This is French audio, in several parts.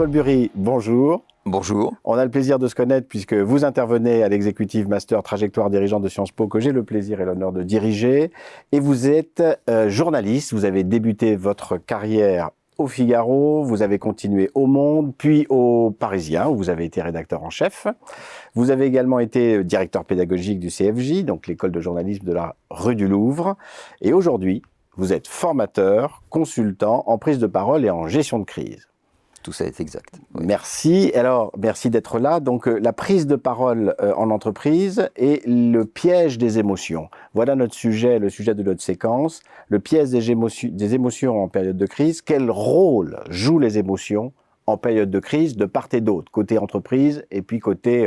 Jean-Paul Bury, bonjour. Bonjour. On a le plaisir de se connaître puisque vous intervenez à l'Executive Master Trajectoire Dirigeante de Sciences Po, que j'ai le plaisir et l'honneur de diriger. Et vous êtes journaliste, vous avez débuté votre carrière au Figaro, vous avez continué au Monde, puis au Parisien, où vous avez été rédacteur en chef. Vous avez également été directeur pédagogique du CFJ, donc l'école de journalisme de la rue du Louvre. Et aujourd'hui, vous êtes formateur, consultant en prise de parole et en gestion de crise. Tout ça est exact. Oui. Merci. Alors, merci d'être là. Donc, la prise de parole en entreprise et le piège des émotions. Voilà notre sujet, le sujet de notre séquence. Le piège des émotions en période de crise. Quel rôle jouent les émotions en période de crise de part et d'autre, côté entreprise et puis côté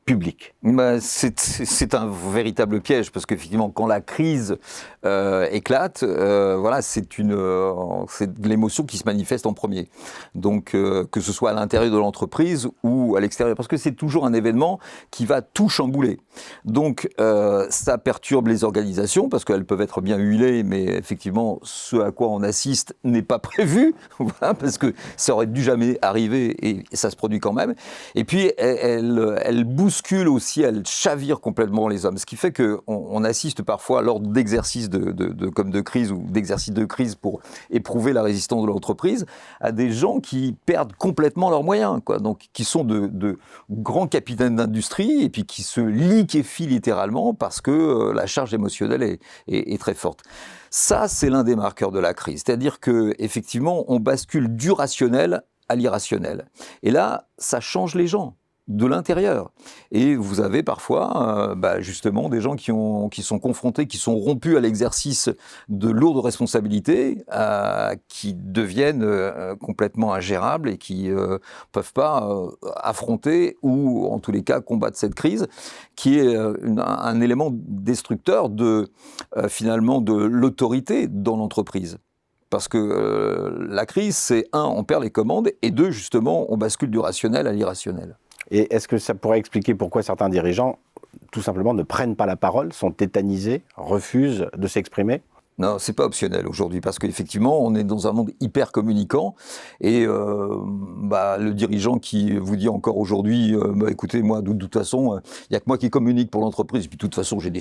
public? C'est un véritable piège parce qu'effectivement, quand la crise éclate, voilà, c'est de l'émotion qui se manifeste en premier. Donc, que ce soit à l'intérieur de l'entreprise ou à l'extérieur, parce que c'est toujours un événement qui va tout chambouler. Donc, ça perturbe les organisations parce qu'elles peuvent être bien huilées, mais effectivement, ce à quoi on assiste n'est pas prévu, voilà, parce que ça aurait dû jamais arriver et ça se produit quand même. Et puis, elle bouscule aussi, elle chavire complètement les hommes. Ce qui fait qu'on assiste parfois lors d'exercices comme de crise ou d'exercices de crise pour éprouver la résistance de l'entreprise à des gens qui perdent complètement leurs moyens, quoi. Donc, qui sont de grands capitaines d'industrie et puis qui se liquéfient littéralement parce que la charge émotionnelle est très forte. Ça, c'est l'un des marqueurs de la crise. C'est-à-dire qu'effectivement, on bascule du rationnel à l'irrationnel. Et là, ça change les gens de l'intérieur. Et vous avez parfois, justement, des gens qui sont confrontés, qui sont rompus à l'exercice de lourdes responsabilités, qui deviennent complètement ingérables et qui peuvent pas affronter ou, en tous les cas, combattre cette crise, qui est un élément destructeur finalement de l'autorité dans l'entreprise. Parce que la crise, c'est un, on perd les commandes, et deux, justement, on bascule du rationnel à l'irrationnel. Et est-ce que ça pourrait expliquer pourquoi certains dirigeants, tout simplement, ne prennent pas la parole, sont tétanisés, refusent de s'exprimer ? Non, c'est pas optionnel aujourd'hui parce qu'effectivement, on est dans un monde hyper communicant et le dirigeant qui vous dit encore aujourd'hui, écoutez, moi, de toute façon, il y a que moi qui communique pour l'entreprise. Et puis, de toute façon, j'ai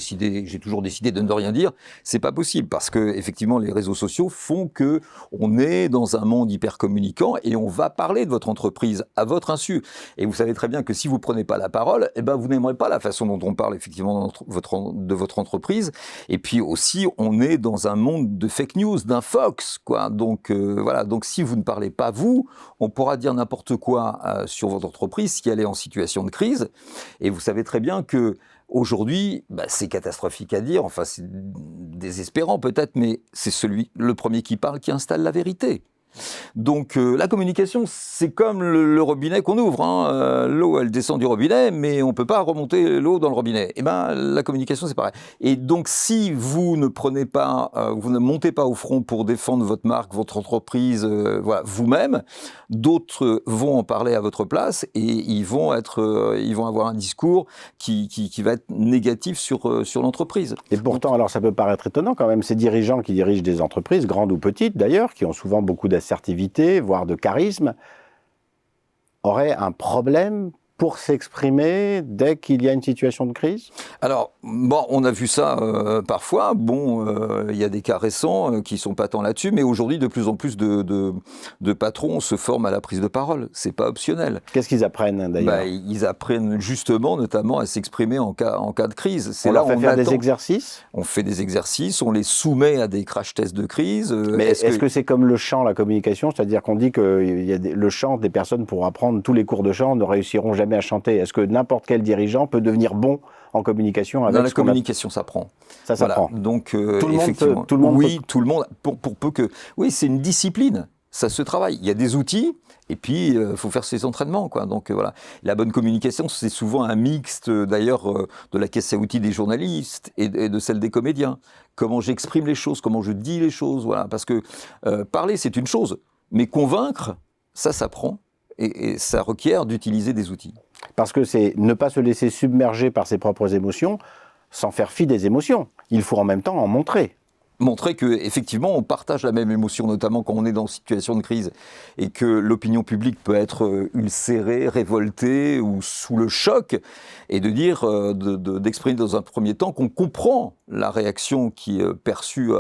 toujours décidé de ne rien dire. C'est pas possible parce que effectivement, les réseaux sociaux font que on est dans un monde hyper communicant et on va parler de votre entreprise à votre insu. Et vous savez très bien que si vous prenez pas la parole, vous n'aimerez pas la façon dont on parle effectivement de votre entreprise. Et puis aussi, on est dans un monde de fake news, d'un Fox, quoi. Donc voilà. Donc si vous ne parlez pas vous, on pourra dire n'importe quoi sur votre entreprise si elle est en situation de crise. Et vous savez très bien que aujourd'hui, c'est catastrophique à dire. Enfin, c'est désespérant peut-être, mais c'est le premier qui parle qui installe la vérité. Donc la communication, c'est comme le robinet qu'on ouvre, hein. L'eau, elle descend du robinet, mais on ne peut pas remonter l'eau dans le robinet. Et la communication, c'est pareil. Et donc, si vous ne prenez pas, vous ne montez pas au front pour défendre votre marque, votre entreprise, voilà, vous-même, d'autres vont en parler à votre place et ils vont avoir un discours qui va être négatif sur l'entreprise. Et pourtant, alors ça peut paraître étonnant quand même, ces dirigeants qui dirigent des entreprises, grandes ou petites d'ailleurs, qui ont souvent beaucoup d'assertivité, voire de charisme, auraient un problème pour s'exprimer dès qu'il y a une situation de crise ? Alors, on a vu ça parfois. Il y a des cas récents qui sont patents là-dessus, mais aujourd'hui, de plus en plus de patrons se forment à la prise de parole. C'est pas optionnel. Qu'est-ce qu'ils apprennent d'ailleurs ? Ils apprennent justement, notamment, à s'exprimer en cas de crise. On leur fait faire des exercices ? On fait des exercices, on les soumet à des crash tests de crise. Mais est-ce que c'est comme le chant, la communication ? C'est-à-dire qu'on dit que le chant, des personnes pour apprendre tous les cours de chant ne réussiront jamais à chanter. Est-ce que n'importe quel dirigeant peut devenir bon en communication avec Dans la communication, ça prend. Ça s'apprend. Voilà. Donc, tout le monde oui, tout le monde, pour peu que... Oui, c'est une discipline, ça se travaille. Il y a des outils, et puis il faut faire ses entraînements, quoi. Donc voilà. La bonne communication, c'est souvent un mixte, d'ailleurs, de la caisse à outils des journalistes et de celle des comédiens. Comment j'exprime les choses, comment je dis les choses, voilà. Parce que parler, c'est une chose, mais convaincre, ça s'apprend. Et ça requiert d'utiliser des outils. Parce que c'est ne pas se laisser submerger par ses propres émotions sans faire fi des émotions. Il faut en même temps en montrer. montrer que effectivement on partage la même émotion, notamment quand on est dans une situation de crise et que l'opinion publique peut être ulcérée, révoltée ou sous le choc, et de dire, d'exprimer dans un premier temps qu'on comprend la réaction qui est perçue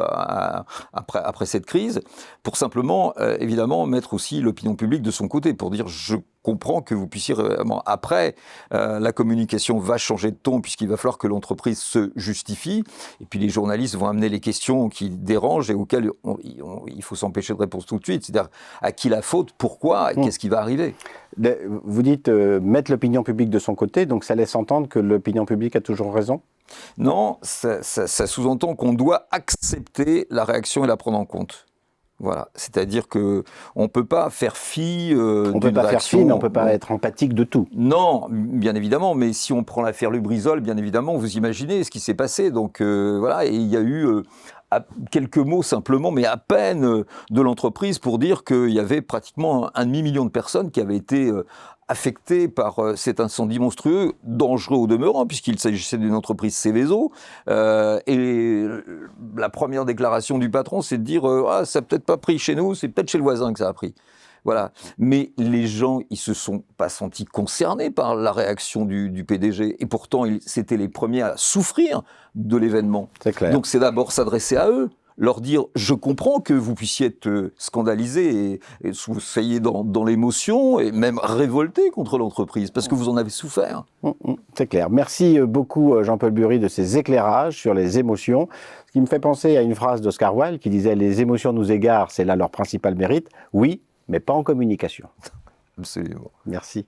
après cette crise, pour simplement évidemment mettre aussi l'opinion publique de son côté, pour dire je comprends que vous puissiez vraiment. Après, la communication va changer de ton puisqu'il va falloir que l'entreprise se justifie. Et puis les journalistes vont amener les questions qui dérangent et auxquelles il faut s'empêcher de répondre tout de suite. C'est-à-dire à qui la faute, pourquoi, et qu'est-ce qui va arriver. Vous dites mettre l'opinion publique de son côté, donc ça laisse entendre que l'opinion publique a toujours raison ? Non, ça sous-entend qu'on doit accepter la réaction et la prendre en compte. Voilà, c'est-à-dire que on peut pas faire fi on peut pas faire fi, mais on peut pas être empathique de tout. Non, bien évidemment, mais si on prend l'affaire Lubrizol, bien évidemment, vous imaginez ce qui s'est passé. Donc voilà, et il y a eu quelques mots simplement, mais à peine, de l'entreprise pour dire qu'il y avait pratiquement 1,5 million de personnes qui avaient été affectés par cet incendie monstrueux, dangereux au demeurant, puisqu'il s'agissait d'une entreprise Seveso. Et la première déclaration du patron, c'est de dire ah, ça n'a peut-être pas pris chez nous, c'est peut-être chez le voisin que ça a pris. Voilà. Mais les gens, ils se sont pas sentis concernés par la réaction du PDG. Et pourtant, c'était les premiers à souffrir de l'événement. C'est clair. Donc c'est d'abord s'adresser à eux. Leur dire, je comprends que vous puissiez être scandalisé et vous soyez dans l'émotion et même révolté contre l'entreprise parce que vous en avez souffert. C'est clair. Merci beaucoup Jean-Paul Bury de ces éclairages sur les émotions. Ce qui me fait penser à une phrase d'Oscar Wilde qui disait « Les émotions nous égarent, c'est là leur principal mérite. Oui, mais pas en communication. » Absolument. Merci.